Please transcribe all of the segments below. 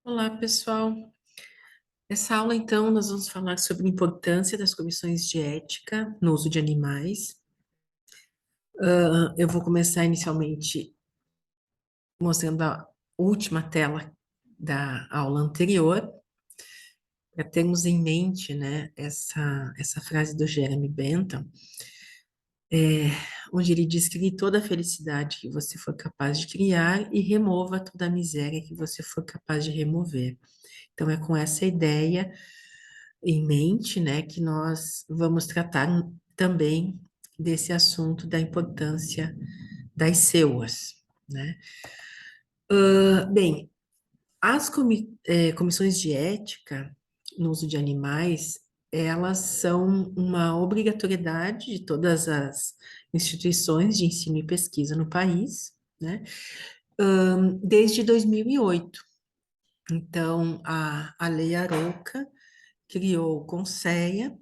Olá, pessoal. Nessa aula, então, nós vamos falar sobre a importância das comissões de ética no uso de animais. Eu vou começar inicialmente mostrando a última tela da aula anterior, para termos em mente, né, essa frase do Jeremy Bentham, onde ele diz: crie toda a felicidade que você for capaz de criar e remova toda a miséria que você for capaz de remover. Então, é com essa ideia em mente, né, que nós vamos tratar também desse assunto da importância das SEUAs, né? Bem, as comissões de ética no uso de animais, elas são uma obrigatoriedade de todas as instituições de ensino e pesquisa no país, né? Desde 2008. Então, a Lei Arouca criou o CONSEA,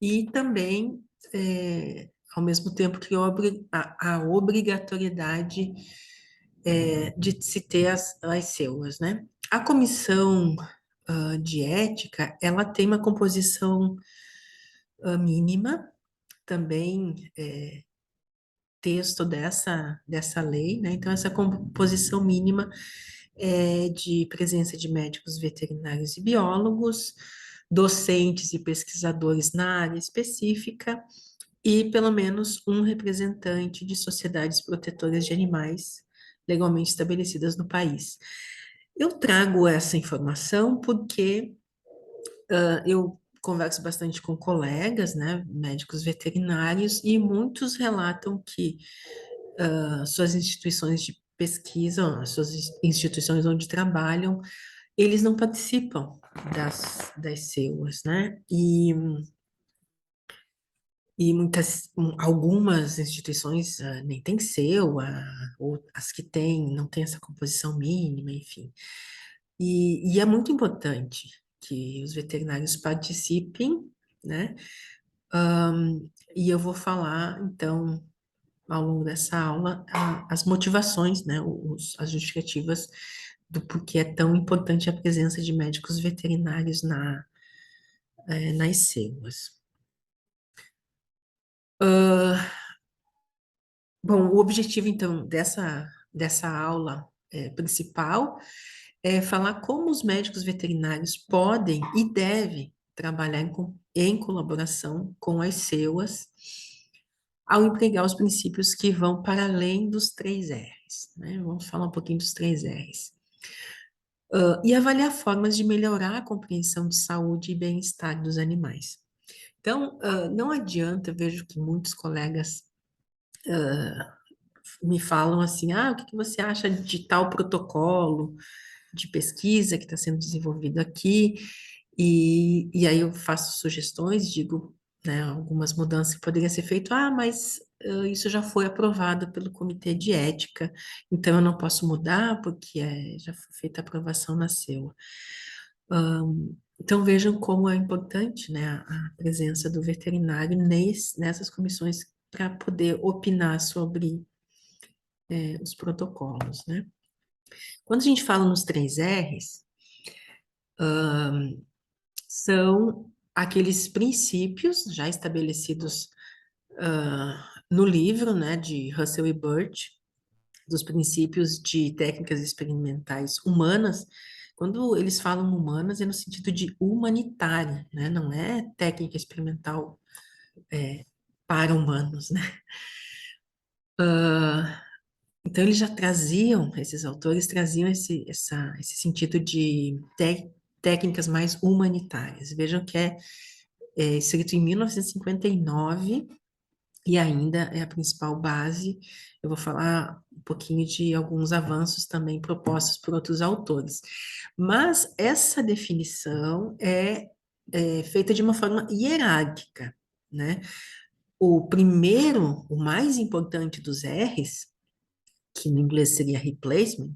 e também, ao mesmo tempo, criou a obrigatoriedade, de se ter as SEUAs, né? A comissão, de ética, ela tem uma composição, mínima, também, texto dessa lei, né? Então, essa composição mínima é de presença de médicos veterinários e biólogos, docentes e pesquisadores na área específica, e pelo menos um representante de sociedades protetoras de animais legalmente estabelecidas no país. Eu trago essa informação porque eu converso bastante com colegas, né, médicos veterinários, e muitos relatam que suas instituições de pesquisa, as suas instituições onde trabalham, eles não participam das SEUAs, né? E algumas instituições nem têm SEUA, ou as que têm não têm essa composição mínima, enfim. E é muito importante que os veterinários participem, né? E eu vou falar, então, ao longo dessa aula, as motivações, né? As justificativas do porquê é tão importante a presença de médicos veterinários nas SEUAs. Bom, o objetivo, então, dessa aula principal é falar como os médicos veterinários podem e devem trabalhar em colaboração com as SEUAs ao empregar os princípios que vão para além dos três R's, né? Vamos falar um pouquinho dos três R's. E avaliar formas de melhorar a compreensão de saúde e bem-estar dos animais. Então, não adianta, eu vejo que muitos colegas me falam assim: o que que você acha de tal protocolo de pesquisa que está sendo desenvolvido aqui? E aí eu faço sugestões, digo, né, algumas mudanças que poderiam ser feitas. Mas isso já foi aprovado pelo Comitê de Ética, então eu não posso mudar porque já foi feita a aprovação na SEUA. Então vejam como é importante, né, a presença do veterinário nessas comissões para poder opinar sobre os protocolos, né? Quando a gente fala nos três R's, são aqueles princípios já estabelecidos no livro, né, de Russell e Burt, dos princípios de técnicas experimentais humanas. Quando eles falam humanas, é no sentido de humanitária, né? Não é técnica experimental para humanos, né? Então, eles já traziam, esses autores traziam esse sentido de técnicas mais humanitárias. Vejam que é escrito em 1959 e ainda é a principal base. Eu vou falar um pouquinho de alguns avanços também propostos por outros autores. Mas essa definição é feita de uma forma hierárquica, né? O primeiro, o mais importante dos R's, que no inglês seria replacement,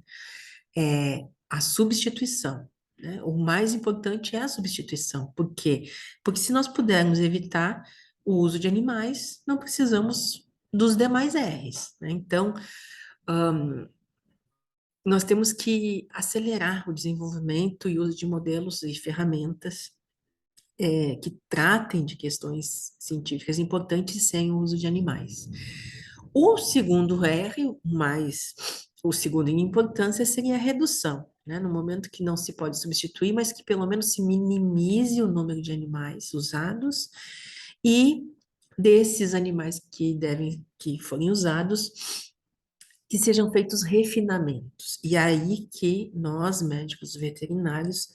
é a substituição, né? O mais importante é a substituição. Por quê? Porque se nós pudermos evitar o uso de animais, não precisamos dos demais R's, né? Então, nós temos que acelerar o desenvolvimento e uso de modelos e ferramentas que tratem de questões científicas importantes sem o uso de animais. O segundo R, mais o segundo em importância, seria a redução, né? No momento que não se pode substituir, mas que pelo menos se minimize o número de animais usados e desses animais que forem usados, que sejam feitos refinamentos. E aí que nós, médicos veterinários,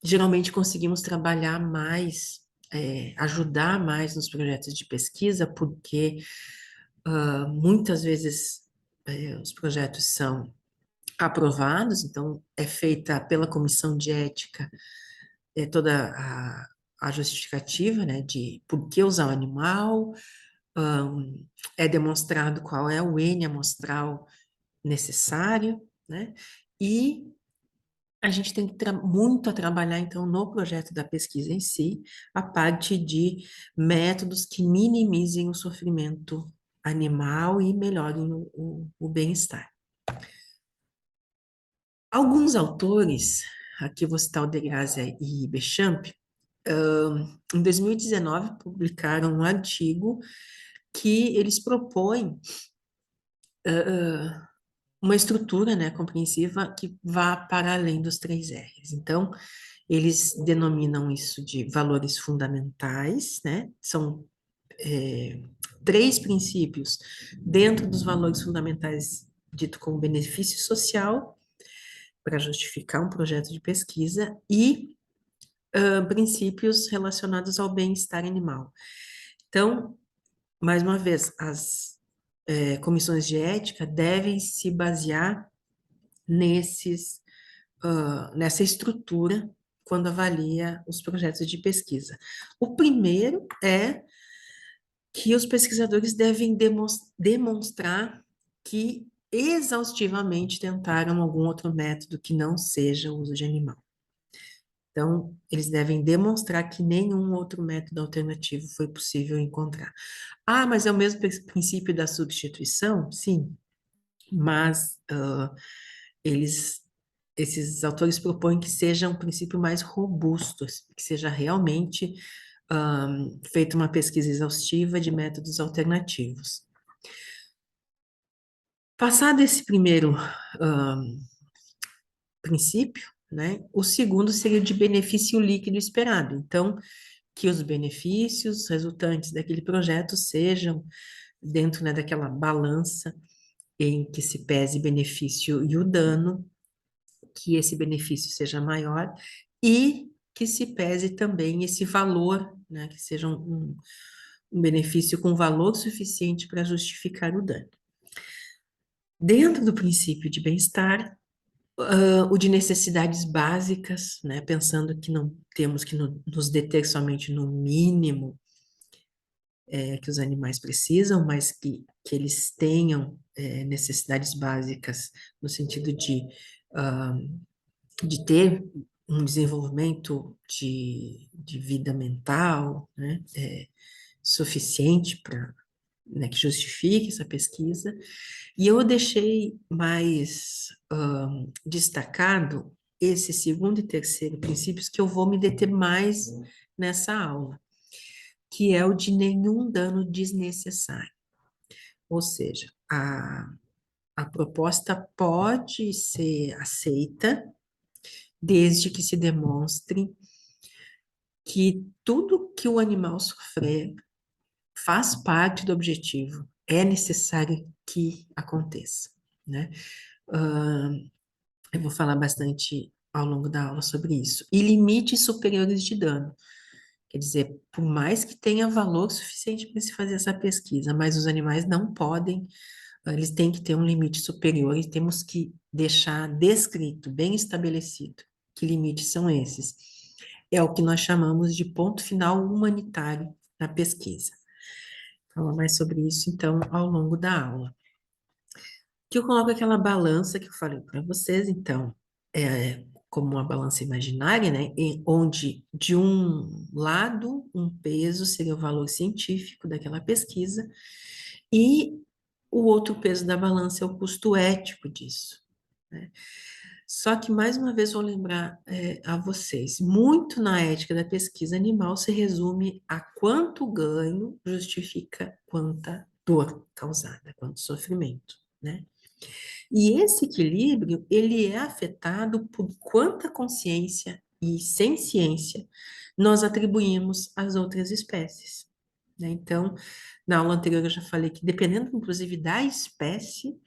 geralmente conseguimos trabalhar mais, ajudar mais nos projetos de pesquisa, porque muitas vezes os projetos são aprovados, então é feita pela comissão de ética toda a justificativa, né, de por que usar o animal, é demonstrado qual é o N amostral necessário, né, e a gente tem que muito a trabalhar, então, no projeto da pesquisa em si, a parte de métodos que minimizem o sofrimento animal e melhorem o bem-estar. Alguns autores, aqui eu vou citar o Degrasse e Bechamp, em 2019 publicaram um artigo que eles propõem uma estrutura, né, compreensiva que vá para além dos três R's. Então, eles denominam isso de valores fundamentais, né? São três princípios dentro dos valores fundamentais, dito como benefício social, para justificar um projeto de pesquisa, e princípios relacionados ao bem-estar animal. Então, mais uma vez, as comissões de ética devem se basear nessa estrutura quando avalia os projetos de pesquisa. O primeiro é que os pesquisadores devem demonstrar que exaustivamente tentaram algum outro método que não seja o uso de animal. Então, eles devem demonstrar que nenhum outro método alternativo foi possível encontrar. Ah, mas é o mesmo princípio da substituição? Sim, mas eles, esses autores propõem que seja um princípio mais robusto, que seja realmente feita uma pesquisa exaustiva de métodos alternativos. Passado esse primeiro princípio, né, o segundo seria o de benefício líquido esperado. Então, que os benefícios resultantes daquele projeto sejam dentro, né, daquela balança em que se pese benefício e o dano, que esse benefício seja maior e que se pese também esse valor, né, que seja um benefício com valor suficiente para justificar o dano. Dentro do princípio de bem-estar, o de necessidades básicas, né, pensando que não temos que nos deter somente no mínimo que os animais precisam, mas que eles tenham necessidades básicas no sentido de ter um desenvolvimento de vida mental, né, suficiente para, né, que justifique essa pesquisa. E eu deixei mais destacado esse segundo e terceiro princípios que eu vou me deter mais nessa aula, que é o de nenhum dano desnecessário. Ou seja, a proposta pode ser aceita desde que se demonstre que tudo que o animal sofrer faz parte do objetivo, é necessário que aconteça, né? Eu vou falar bastante ao longo da aula sobre isso. E limites superiores de dano. Quer dizer, por mais que tenha valor suficiente para se fazer essa pesquisa, mas os animais não podem, eles têm que ter um limite superior e temos que deixar descrito, bem estabelecido, que limites são esses. É o que nós chamamos de ponto final humanitário na pesquisa. Falar mais sobre isso, então, ao longo da aula. Que eu coloco aquela balança que eu falei para vocês, então, como uma balança imaginária, né, onde de um lado um peso seria o valor científico daquela pesquisa e O outro peso da balança é o custo ético disso, né? Só que, mais uma vez, vou lembrar a vocês, muito na ética da pesquisa animal se resume a quanto ganho justifica quanta dor causada, quanto sofrimento, né? E esse equilíbrio, ele é afetado por quanta consciência e sem ciência nós atribuímos às outras espécies, né? Então, na aula anterior eu já falei que dependendo, inclusive, da espécie,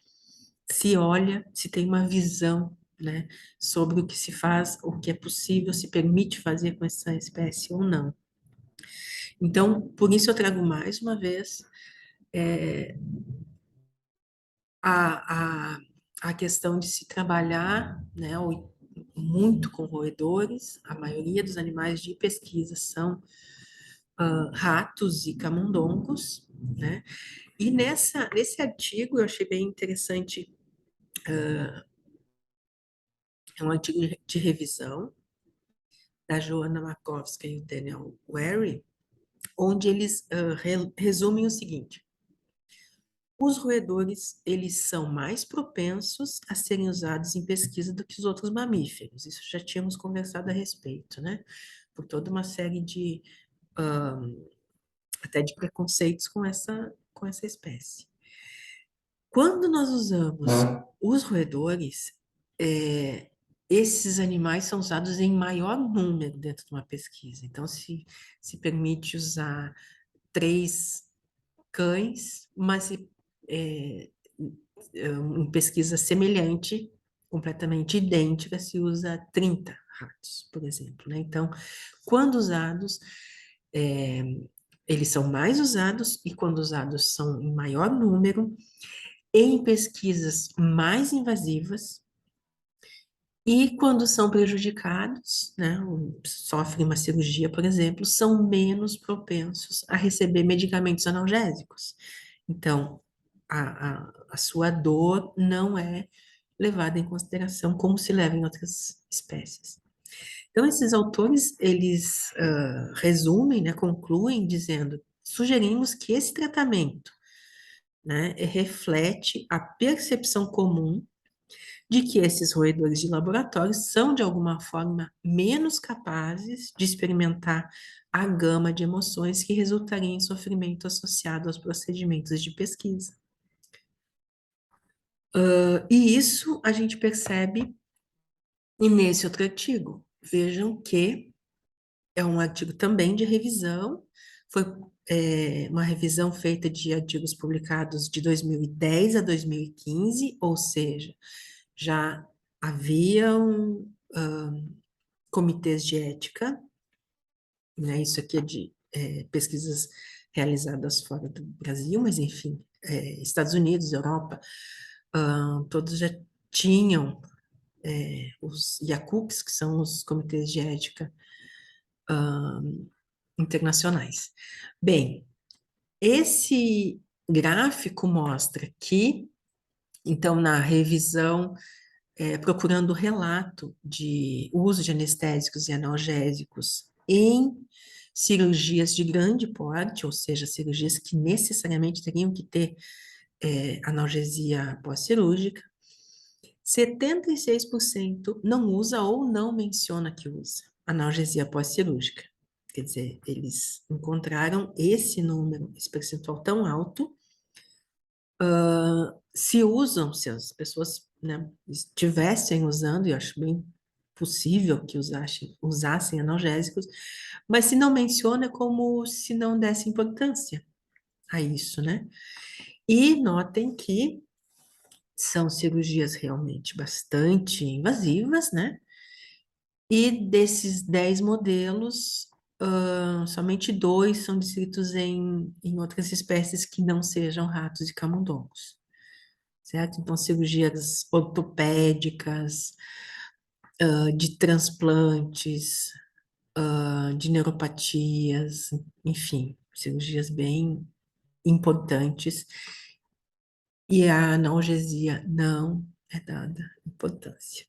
se olha, se tem uma visão, né, sobre o que se faz, o que é possível, se permite fazer com essa espécie ou não. Então, por isso eu trago mais uma vez a, a, a questão de se trabalhar, né, muito com roedores. A maioria dos animais de pesquisa são ratos e camundongos, né? E nesse artigo eu achei bem interessante, é um artigo de revisão da Joanna Markowska e o Daniel Wary, onde eles resumem o seguinte: os roedores, eles são mais propensos a serem usados em pesquisa do que os outros mamíferos. Isso já tínhamos conversado a respeito, né? Por toda uma série de, até de preconceitos com essa espécie. Quando nós usamos os roedores, esses animais são usados em maior número dentro de uma pesquisa. Então, se permite usar 3 cães, mas em pesquisa semelhante, completamente idêntica, se usa 30 ratos, por exemplo, né? Então, quando usados, é, eles são mais usados, e quando usados são em maior número, em pesquisas mais invasivas, e quando são prejudicados, né, sofrem uma cirurgia, por exemplo, são menos propensos a receber medicamentos analgésicos. Então, a sua dor não é levada em consideração como se leva em outras espécies. Então, esses autores, eles resumem, né, concluem dizendo, sugerimos que esse tratamento, né, reflete a percepção comum de que esses roedores de laboratório são, de alguma forma, menos capazes de experimentar a gama de emoções que resultariam em sofrimento associado aos procedimentos de pesquisa. E isso a gente percebe e nesse outro artigo. Vejam que é um artigo também de revisão, foi uma revisão feita de artigos publicados de 2010 a 2015, ou seja, já haviam comitês de ética, né? Isso aqui é de pesquisas realizadas fora do Brasil, mas enfim, Estados Unidos, Europa, todos já tinham os IACUCs, que são os comitês de ética internacionais. Bem, esse gráfico mostra que, então, na revisão, procurando relato de uso de anestésicos e analgésicos em cirurgias de grande porte, ou seja, cirurgias que necessariamente teriam que ter analgesia pós-cirúrgica, 76% não usa ou não menciona que usa analgesia pós-cirúrgica. Quer dizer, eles encontraram esse número, esse percentual tão alto, se usam, se as pessoas, né, estivessem usando, e eu acho bem possível que usassem analgésicos, mas se não menciona, é como se não desse importância a isso, né? E notem que são cirurgias realmente bastante invasivas, né? E desses 10 modelos, somente 2 são descritos em outras espécies que não sejam ratos e camundongos, certo? Então, cirurgias ortopédicas, de transplantes, de neuropatias, enfim, cirurgias bem importantes, e a analgesia não é dada importância.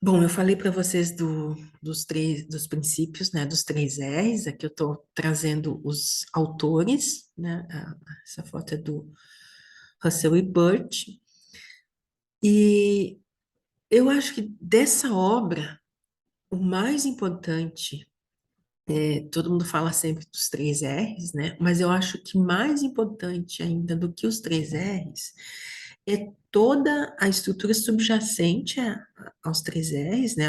Bom, eu falei para vocês dos princípios, né, dos três R's. Aqui eu estou trazendo os autores, né? Essa foto é do Russell e Burt. E eu acho que dessa obra, o mais importante, todo mundo fala sempre dos três R's, né? Mas eu acho que mais importante ainda do que os três R's é toda a estrutura subjacente aos três R's, né?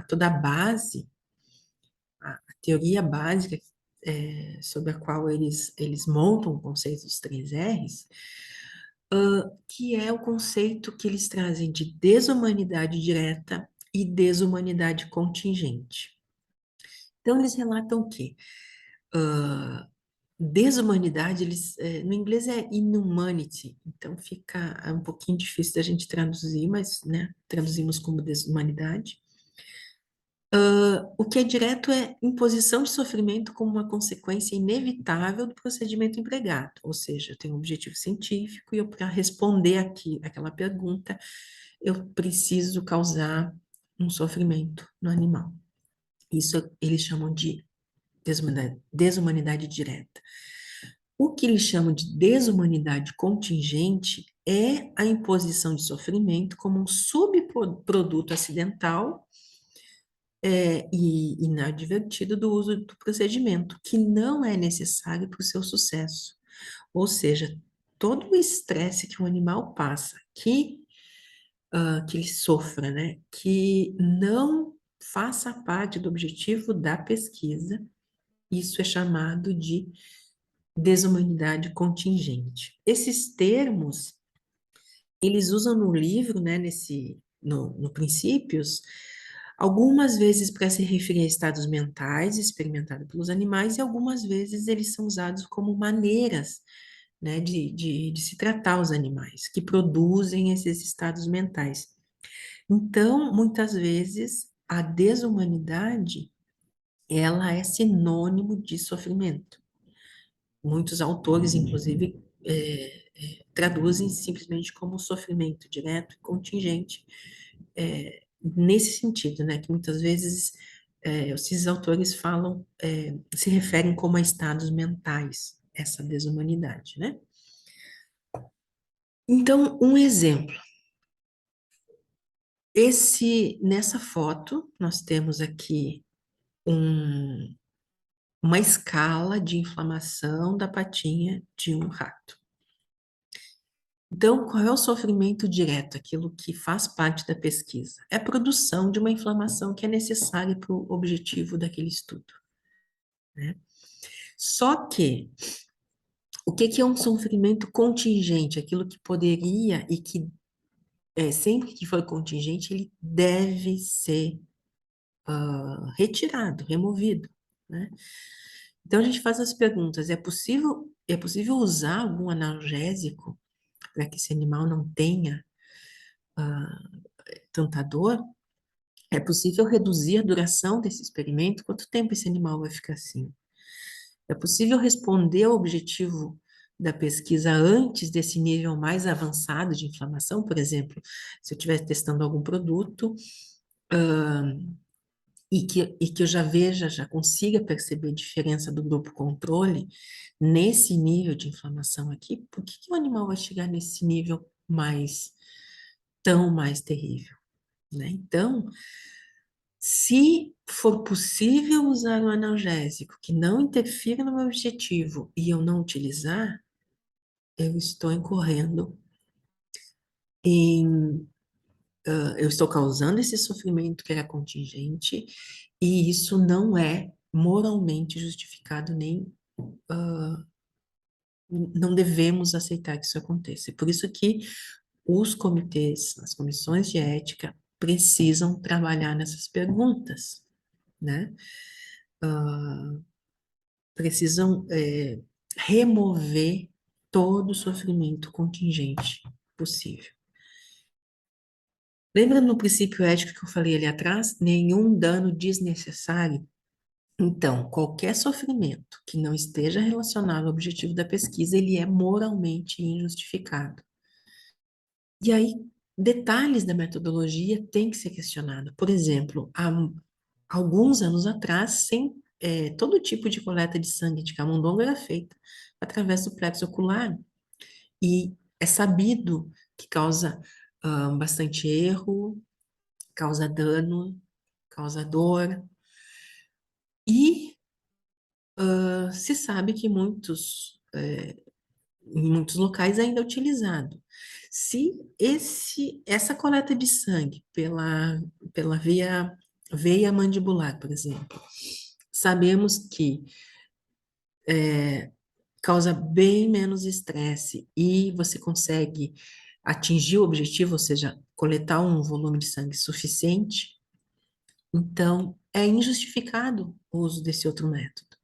Toda a base, a teoria básica sobre a qual eles montam o conceito dos três R's, que é o conceito que eles trazem de desumanidade direta e desumanidade contingente. Então, eles relatam o quê? Desumanidade, no inglês é inhumanity, então fica um pouquinho difícil da gente traduzir, mas, né, traduzimos como desumanidade. O que é direto é imposição de sofrimento como uma consequência inevitável do procedimento empregado, ou seja, eu tenho um objetivo científico e eu, para responder aqui aquela pergunta, eu preciso causar um sofrimento no animal. Isso eles chamam de desumanidade direta. O que eles chamam de desumanidade contingente é a imposição de sofrimento como um subproduto acidental e inadvertido do uso do procedimento, que não é necessário para o seu sucesso. Ou seja, todo o estresse que o animal passa, que ele sofra, né, que não faça parte do objetivo da pesquisa, isso é chamado de desumanidade contingente. Esses termos, eles usam no livro, né, no Princípios, algumas vezes para se referir a estados mentais experimentados pelos animais, e algumas vezes eles são usados como maneiras, né, de se tratar os animais, que produzem esses estados mentais. Então, muitas vezes, a desumanidade, ela é sinônimo de sofrimento. Muitos autores, inclusive, traduzem simplesmente como sofrimento direto e contingente, nesse sentido, né, que muitas vezes esses autores falam, se referem como a estados mentais, essa desumanidade, né? Então, um exemplo, nessa foto, nós temos aqui uma escala de inflamação da patinha de um rato. Então, qual é o sofrimento direto, aquilo que faz parte da pesquisa? É a produção de uma inflamação que é necessária para o objetivo daquele estudo, né? Só que, o que é um sofrimento contingente? Aquilo que poderia e que, sempre que for contingente, ele deve ser retirado, removido, né? Então, a gente faz as perguntas, é possível usar algum analgésico para que esse animal não tenha tanta dor? É possível reduzir a duração desse experimento? Quanto tempo esse animal vai ficar assim? É possível responder ao objetivo da pesquisa antes desse nível mais avançado de inflamação? Por exemplo, se eu estiver testando algum produto, e que eu já veja, já consiga perceber a diferença do grupo controle nesse nível de inflamação aqui, por que o animal vai chegar nesse nível tão mais terrível, né? Então, se for possível usar um analgésico que não interfira no meu objetivo e eu não utilizar, eu estou incorrendo em, eu estou causando esse sofrimento que era contingente, e isso não é moralmente justificado, nem não devemos aceitar que isso aconteça. Por isso que os comitês, as comissões de ética precisam trabalhar nessas perguntas, né? Precisam remover todo o sofrimento contingente possível. Lembra no princípio ético que eu falei ali atrás? Nenhum dano desnecessário. Então, qualquer sofrimento que não esteja relacionado ao objetivo da pesquisa, ele é moralmente injustificado. E aí, detalhes da metodologia têm que ser questionados. Por exemplo, há alguns anos atrás, todo tipo de coleta de sangue de camundongo era feita através do plexo ocular. E é sabido que causa bastante erro, causa dano, causa dor. E se sabe que em muitos locais ainda é utilizado. Se essa coleta de sangue pela veia mandibular, por exemplo, sabemos que causa bem menos estresse e você consegue atingir o objetivo, ou seja, coletar um volume de sangue suficiente, então é injustificado o uso desse outro método.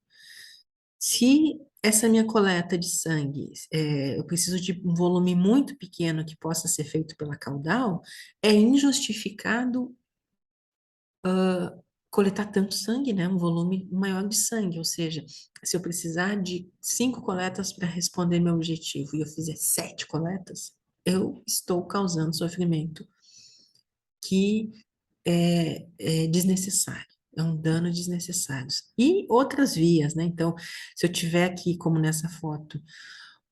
Se essa minha coleta de sangue, eu preciso de um volume muito pequeno que possa ser feito pela caudal, é injustificado coletar tanto sangue, né? Um volume maior de sangue. Ou seja, se eu precisar de 5 coletas para responder meu objetivo e eu fizer 7 coletas, eu estou causando sofrimento que é desnecessário. É um dano desnecessário. E outras vias, né? Então, se eu tiver aqui, como nessa foto,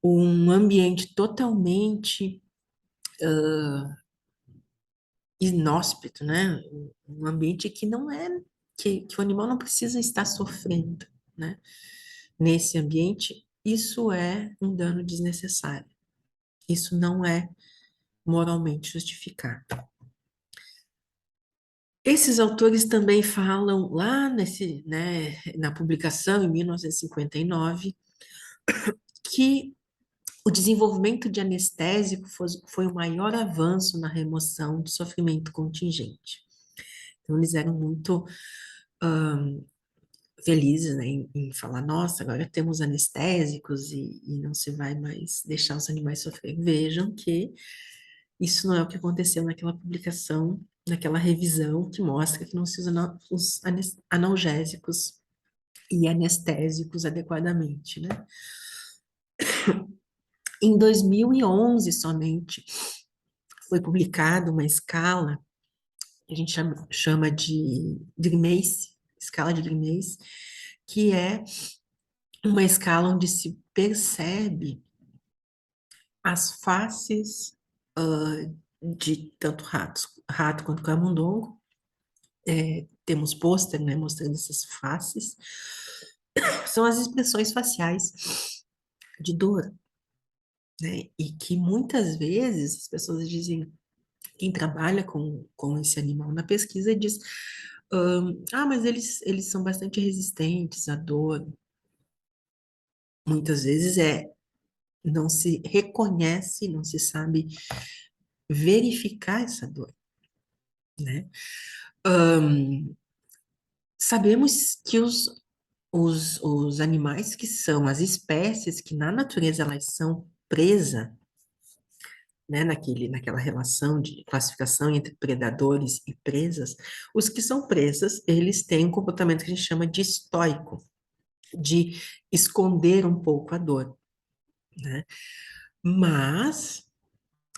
um ambiente totalmente inóspito, né? Um ambiente que não é, que o animal não precisa estar sofrendo, né? Nesse ambiente, isso é um dano desnecessário. Isso não é moralmente justificado. Esses autores também falam lá na publicação em 1959 que o desenvolvimento de anestésico foi o maior avanço na remoção do sofrimento contingente. Então, eles eram muito felizes, né, em falar, nossa, agora temos anestésicos e não se vai mais deixar os animais sofrerem. Vejam que isso não é o que aconteceu naquela publicação, naquela revisão que mostra que não se usa os analgésicos e anestésicos adequadamente, né? Em 2011 somente foi publicada uma escala que a gente chama de Grimace, escala de Grimace, que é uma escala onde se percebe as faces de tanto rato quanto camundongo. Temos pôster, né, mostrando essas faces. São as expressões faciais de dor, né? E que muitas vezes as pessoas dizem, quem trabalha com esse animal na pesquisa diz, mas eles são bastante resistentes à dor. Muitas vezes não se reconhece, não se sabe verificar essa dor, né? Sabemos que os animais que são as espécies que na natureza elas são presa, né, naquela relação de classificação entre predadores e presas, os que são presas, eles têm um comportamento que a gente chama de estoico, de esconder um pouco a dor, né? Mas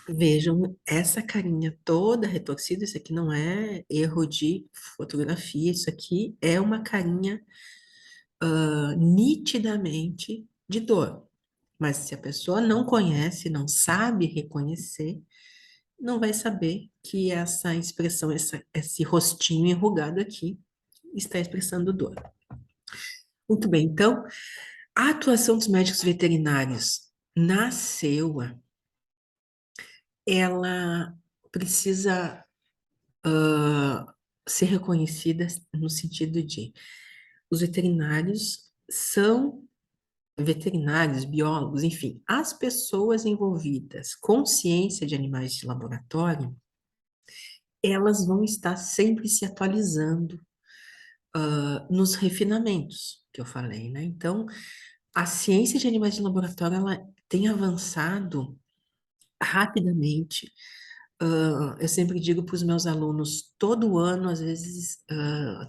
vejam essa carinha toda retorcida, isso aqui não é erro de fotografia, isso aqui é uma carinha nitidamente de dor. Mas se a pessoa não conhece, não sabe reconhecer, não vai saber que essa expressão, esse rostinho enrugado aqui, está expressando dor. Muito bem, então, a atuação dos médicos veterinários na SEUA, ela precisa ser reconhecida no sentido de os veterinários são veterinários, biólogos, enfim, as pessoas envolvidas com ciência de animais de laboratório, elas vão estar sempre se atualizando nos refinamentos que eu falei, né? Então, a ciência de animais de laboratório, ela tem avançado rapidamente. Eu sempre digo para os meus alunos, todo ano, às vezes,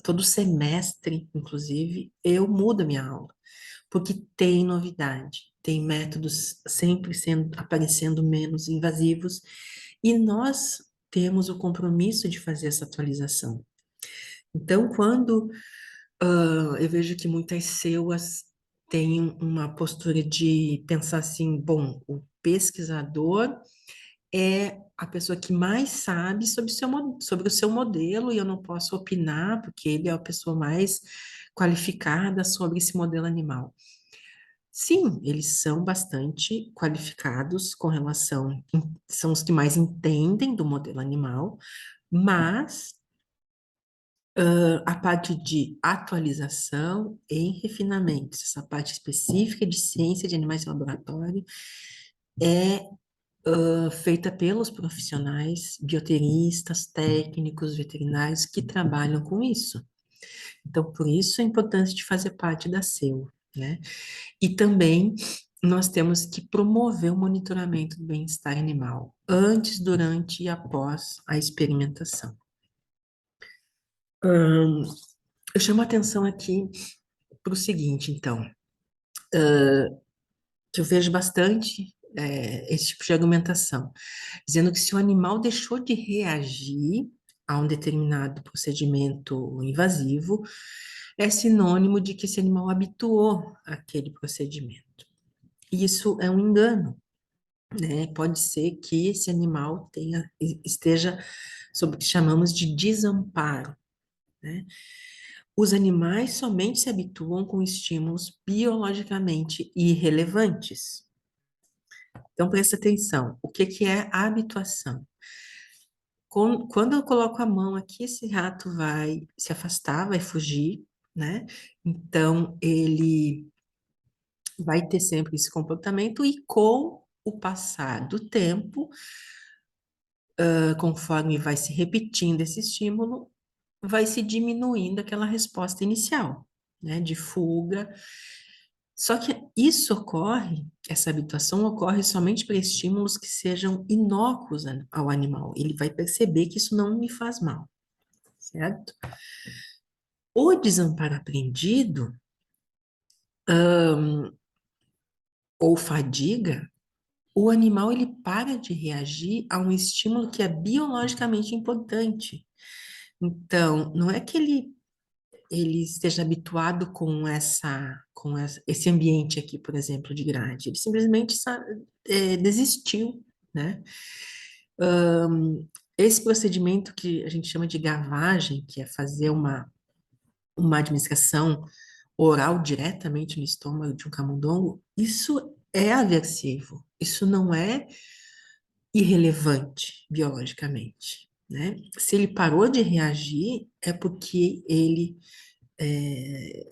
todo semestre, inclusive, eu mudo a minha aula, porque tem novidade, tem métodos sempre aparecendo menos invasivos E nós temos o compromisso de fazer essa atualização. Então, quando eu vejo que muitas CEUs têm uma postura de pensar assim, bom, o pesquisador é a pessoa que mais sabe sobre o seu modelo e eu não posso opinar porque ele é a pessoa mais qualificada sobre esse modelo animal. Sim, eles são bastante qualificados com relação, são os que mais entendem do modelo animal, mas a parte de atualização e refinamentos, essa parte específica de ciência de animais em laboratório, é feita pelos profissionais, bioteristas, técnicos, veterinários que trabalham com isso. Então, por isso a importância de fazer parte da SEU, né? E também nós temos que promover o monitoramento do bem-estar animal, antes, durante e após a experimentação. Eu chamo a atenção aqui para o seguinte, então, que eu vejo bastante esse tipo de argumentação, dizendo que se o animal deixou de reagir a um determinado procedimento invasivo, é sinônimo de que esse animal habituou àquele procedimento. E isso é um engano, né? Pode ser que esse animal esteja sob o que chamamos de desamparo, né? Os animais somente se habituam com estímulos biologicamente irrelevantes. Então, presta atenção. O que que é a habituação? Quando eu coloco a mão aqui, esse rato vai se afastar, vai fugir, né? Então, ele vai ter sempre esse comportamento e com o passar do tempo, conforme vai se repetindo esse estímulo, vai se diminuindo aquela resposta inicial, né? De fuga. Só que isso ocorre, essa habituação ocorre somente para estímulos que sejam inócuos ao animal. Ele vai perceber que isso não me faz mal, certo? O desamparo aprendido, ou fadiga, o animal ele para de reagir a um estímulo que é biologicamente importante. Então, não é que ele esteja habituado esse ambiente aqui, por exemplo, de grade. Ele simplesmente desistiu, né? Esse procedimento que a gente chama de gavagem, que é fazer uma administração oral diretamente no estômago de um camundongo, isso é aversivo. Isso não é irrelevante biologicamente, né? Se ele parou de reagir, é porque ele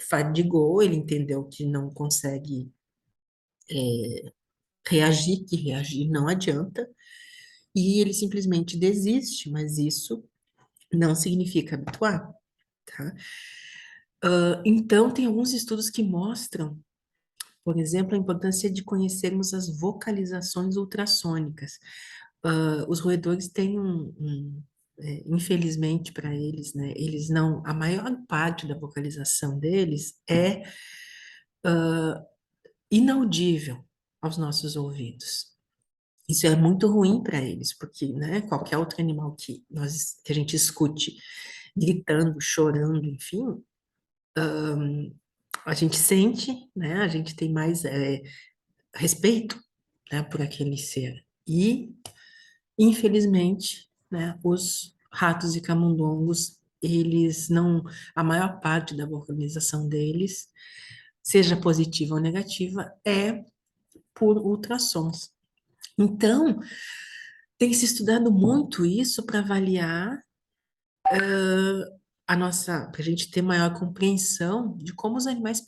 fadigou, ele entendeu que não consegue reagir, que reagir não adianta, e ele simplesmente desiste, mas isso não significa habituar, tá? Então, tem alguns estudos que mostram, por exemplo, a importância de conhecermos as vocalizações ultrassônicas. Os roedores têm infelizmente para eles, né, eles não, a maior parte da vocalização deles é inaudível aos nossos ouvidos. Isso é muito ruim para eles, porque, né, qualquer outro animal que a gente escute gritando, chorando, enfim, a gente sente, né, a gente tem mais respeito, né, por aquele ser. E, infelizmente, né, os ratos e camundongos, eles não, a maior parte da vocalização deles, seja positiva ou negativa, é por ultrassons. Então, tem se estudado muito isso para avaliar para a gente ter maior compreensão de como os animais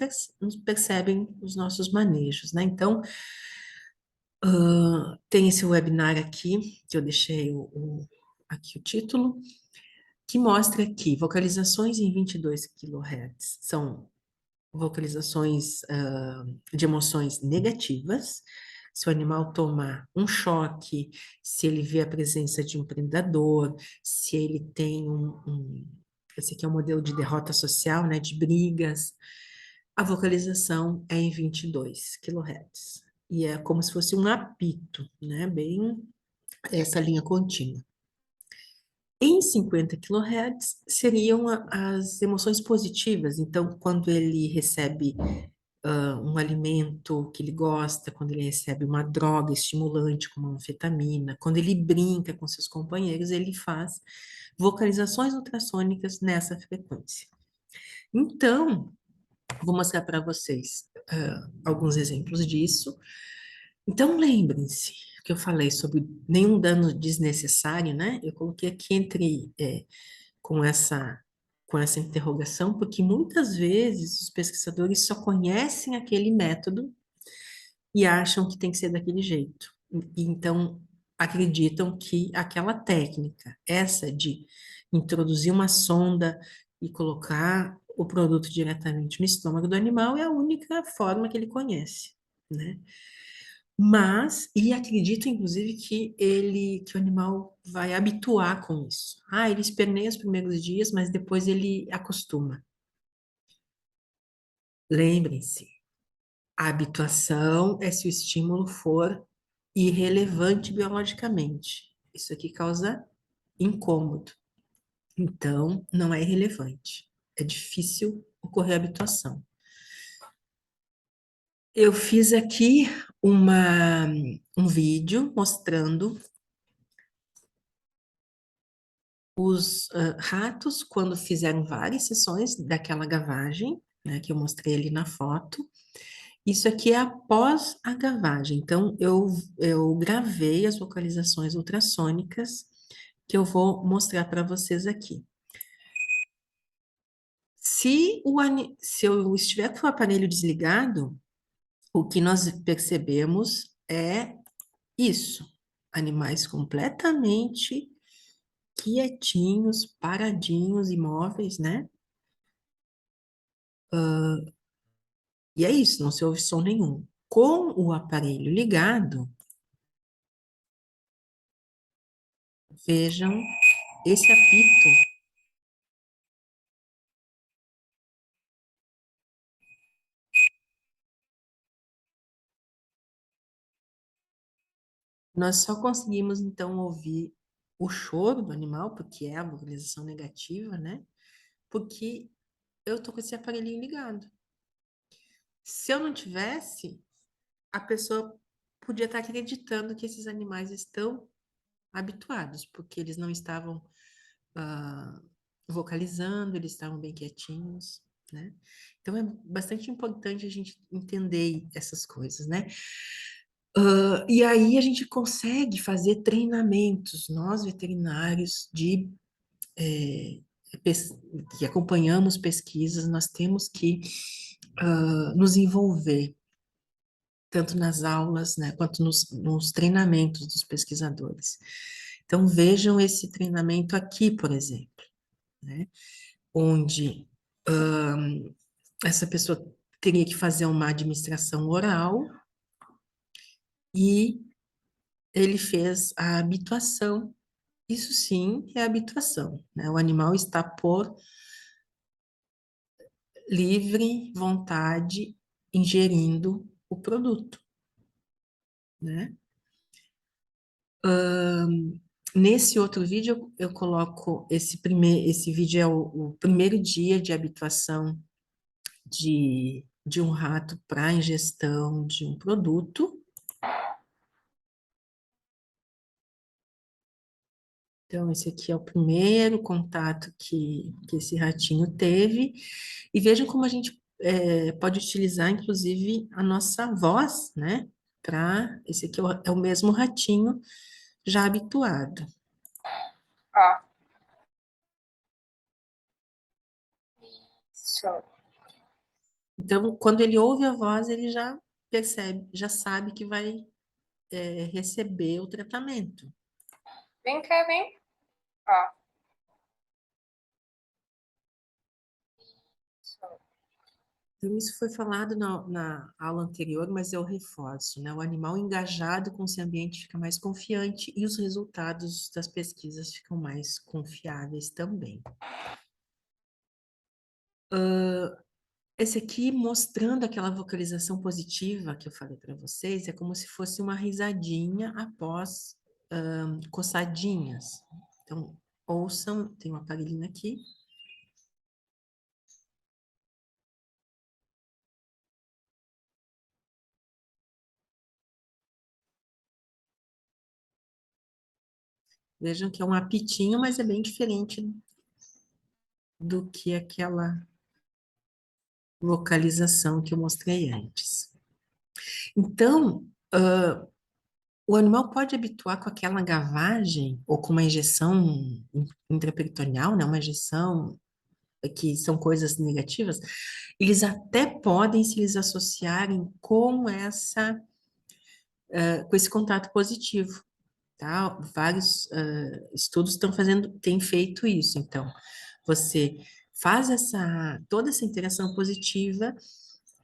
percebem os nossos manejos, né? Então, tem esse webinar aqui, que eu deixei aqui o título, que mostra que vocalizações em 22 kHz são vocalizações de emoções negativas. Se o animal toma um choque, se ele vê a presença de um predador, se ele tem esse aqui é um modelo de derrota social, né, de brigas, a vocalização é em 22 kHz. E é como se fosse um apito, né, bem essa linha contínua. Em 50 kHz seriam as emoções positivas. Então, quando ele recebe um alimento que ele gosta, quando ele recebe uma droga estimulante como a anfetamina, quando ele brinca com seus companheiros, ele faz vocalizações ultrassônicas nessa frequência. Então, vou mostrar para vocês alguns exemplos disso. Então, lembrem-se que eu falei sobre nenhum dano desnecessário, né? Eu coloquei aqui com com essa interrogação, porque muitas vezes os pesquisadores só conhecem aquele método e acham que tem que ser daquele jeito. Então, acreditam que aquela técnica, essa de introduzir uma sonda e colocar o produto diretamente no estômago do animal, é a única forma que ele conhece, né? Mas, e acredito, inclusive, que o animal vai habituar com isso. Ah, ele esperneia os primeiros dias, mas depois ele acostuma. Lembrem-se, a habituação é se o estímulo for irrelevante biologicamente. Isso aqui causa incômodo. Então, não é irrelevante. É difícil ocorrer habituação. Eu fiz aqui um vídeo mostrando os ratos quando fizeram várias sessões daquela gavagem, né, que eu mostrei ali na foto. Isso aqui é após a gavagem. Então, eu gravei as vocalizações ultrassônicas que eu vou mostrar para vocês aqui. Se eu estiver com o aparelho desligado, o que nós percebemos é isso. Animais completamente quietinhos, paradinhos, imóveis, né? E é isso, não se ouve som nenhum. Com o aparelho ligado, vejam esse apito. Nós só conseguimos, então, ouvir o choro do animal, porque é a vocalização negativa, né? Porque eu tô com esse aparelhinho ligado. Se eu não tivesse, a pessoa podia estar acreditando que esses animais estão habituados, porque eles não estavam ah, vocalizando, eles estavam bem quietinhos, né? Então é bastante importante a gente entender essas coisas, né? E aí a gente consegue fazer treinamentos, nós veterinários eh, que acompanhamos pesquisas, nós temos que nos envolver tanto nas aulas, né, quanto nos treinamentos dos pesquisadores. Então vejam esse treinamento aqui, por exemplo, né, onde essa pessoa teria que fazer uma administração oral e ele fez a habituação. Isso sim é habituação, né? O animal está por livre vontade ingerindo o produto, né? Nesse outro vídeo eu coloco esse vídeo é o primeiro dia de habituação de um rato para ingestão de um produto. Então, esse aqui é o primeiro contato que esse ratinho teve. E vejam como a gente pode utilizar, inclusive, a nossa voz, né? Esse aqui é o mesmo ratinho já habituado. Ó, isso. Então, quando ele ouve a voz, ele já percebe, já sabe que vai receber o tratamento. Vem cá, vem. Ó, isso. Então, isso foi falado na aula anterior, mas eu reforço, né? O animal engajado com esse ambiente fica mais confiante e os resultados das pesquisas ficam mais confiáveis também. Esse aqui, mostrando aquela vocalização positiva que eu falei para vocês, é como se fosse uma risadinha após coçadinhas. Então, ouçam, tem um aparelhinho aqui. Vejam que é um apitinho, mas é bem diferente do que aquela localização que eu mostrei antes. Então, o animal pode habituar com aquela gavagem ou com uma injeção intraperitoneal, né, uma injeção que são coisas negativas, eles até podem se eles associarem com com esse contato positivo, tá? Vários estudos têm feito isso. Então, você faz toda essa interação positiva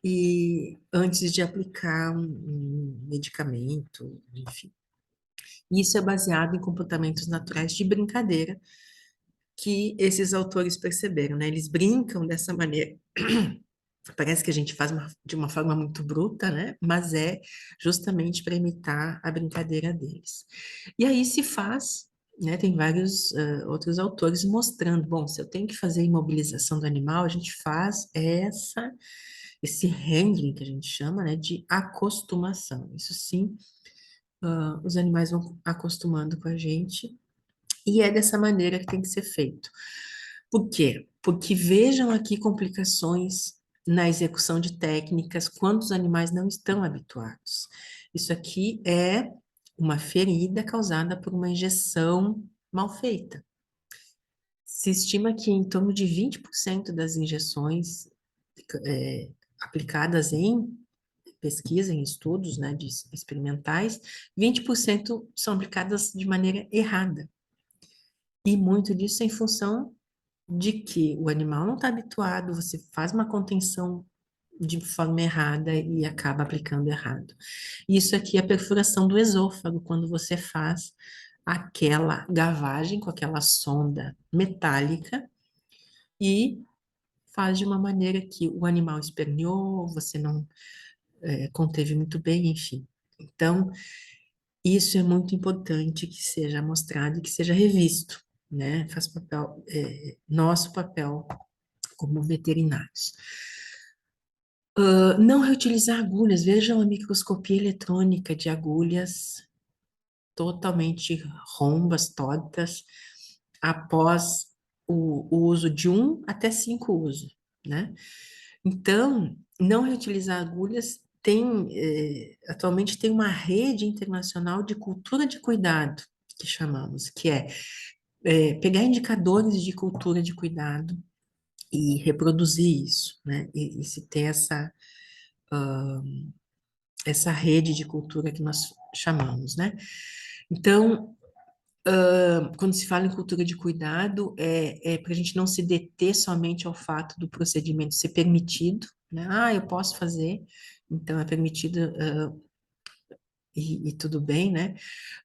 e antes de aplicar um medicamento, enfim. Isso é baseado em comportamentos naturais de brincadeira que esses autores perceberam, né? Eles brincam dessa maneira. Parece que a gente faz de uma forma muito bruta, né? Mas é justamente para imitar a brincadeira deles. E aí se faz, né? Tem vários outros autores mostrando, bom, se eu tenho que fazer a imobilização do animal, a gente faz esse handling que a gente chama, né? De acostumação. Isso sim, os animais vão acostumando com a gente e é dessa maneira que tem que ser feito. Por quê? Porque vejam aqui complicações na execução de técnicas quando os animais não estão habituados. Isso aqui é uma ferida causada por uma injeção mal feita. Se estima que em torno de 20% das injeções aplicadas em pesquisa, em estudos, né, experimentais, 20% são aplicadas de maneira errada. E muito disso é em função de que o animal não está habituado, você faz uma contenção de forma errada e acaba aplicando errado. Isso aqui é a perfuração do esôfago, quando você faz aquela gavagem com aquela sonda metálica e faz de uma maneira que o animal esperneou, você não conteve muito bem, enfim. Então, isso é muito importante que seja mostrado e que seja revisto, né? Faz papel, nosso papel como veterinários. Não reutilizar agulhas. Vejam a microscopia eletrônica de agulhas totalmente rombas, tortas, após o uso de 1 até 5 usos, né? Então, não reutilizar agulhas atualmente tem uma rede internacional de cultura de cuidado, que chamamos, que é pegar indicadores de cultura de cuidado e reproduzir isso, né? E se ter essa rede de cultura que nós chamamos, né? Então, quando se fala em cultura de cuidado, é para a gente não se deter somente ao fato do procedimento ser permitido, né? Ah, eu posso fazer, então é permitido, e tudo bem, né?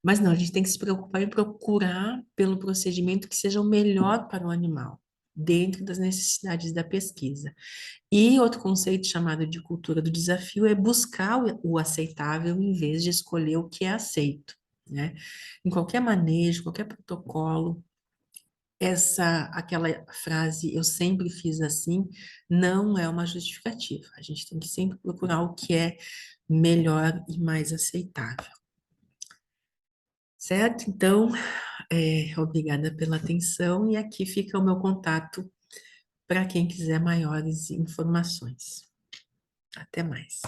Mas não, a gente tem que se preocupar em procurar pelo procedimento que seja o melhor para o animal, dentro das necessidades da pesquisa. E outro conceito chamado de cultura do desafio é buscar o aceitável em vez de escolher o que é aceito, né? Em qualquer manejo, qualquer protocolo, aquela frase "eu sempre fiz assim" não é uma justificativa. A gente tem que sempre procurar o que é melhor e mais aceitável. Certo? Então, obrigada pela atenção e aqui fica o meu contato para quem quiser maiores informações. Até mais.